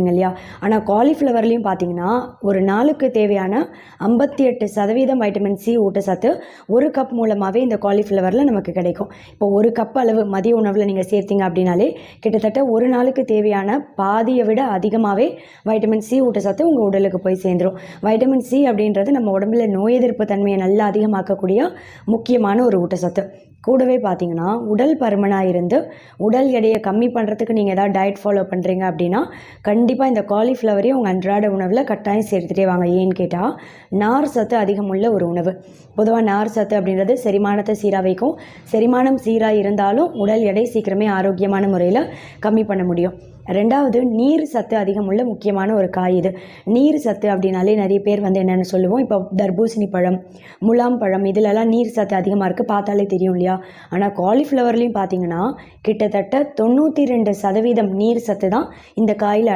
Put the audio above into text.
கேள்விப்பட்டிருப்பீங்க இல்லையா? ஆனால் காலிஃப்ளவர்லேயும் பார்த்தீங்கன்னா ஒரு நாளுக்கு தேவையான 58% வைட்டமின் சி ஊட்டச்சத்து ஒரு கப் மூலமாகவே இந்த காலிஃப்ளவரில் நமக்கு கிடைக்கும். இப்போ ஒரு கப் அளவு மதிய உணவில் நீங்கள் சேர்த்தீங்க அப்படின்னாலே கிட்டத்தட்ட ஒரு நாளுக்கு தேவையான பாதியை விட அதிகமாகவே வைட்டமின் சி ஊட்டச்சத்து உங்கள் உடலுக்கு போய் சேர்ந்துடும். வைட்டமின் சி அப்படின்றது நம்ம உடம்புல நோய் எதிர்ப்பு தன்மையை நல்லா அதிகமாக்கக்கூடிய முக்கியமான ஒரு ஊட்டச்சத்து. கூடவே பார்த்தீங்கன்னா உடல் பருமனாக இருந்து உடல் எடையை கம்மி பண்ணுறதுக்கு நீங்கள் ஏதாவது டயட் ஃபாலோ பண்ணுறீங்க அப்படின்னா கண்டிப்பாக இந்த காலிஃப்ளவரையும் உங்கள் அன்றாட உணவில் கட்டாயம் சேர்த்துட்டே வாங்க. ஏன்னு கேட்டால் நார் சத்து அதிகமுள்ள ஒரு உணவு. பொதுவாக நார் சத்து அப்படின்றது செரிமானத்தை சீராக வைக்கும். செரிமானம் சீராக இருந்தாலும் உடல் எடை சீக்கிரமே ஆரோக்கியமான முறையில் கம்மி பண்ண முடியும். ரெண்டாவது, நீர் சத்து அதிகமுள்ள முக்கியமான ஒரு காய் இது. நீர் சத்து அப்படின்னாலே நிறைய பேர் என்னென்னு சொல்லுவோம். இப்போ தர்பூசணி பழம், முலாம் பழம் இதிலெல்லாம் நீர் சத்து அதிகமாக இருக்குது, பார்த்தாலே தெரியும் இல்லையா? ஆனால் காலிஃப்ளவர்லேயும் பார்த்தீங்கன்னா கிட்டத்தட்ட 92% நீர் சத்து தான் இந்த காயில்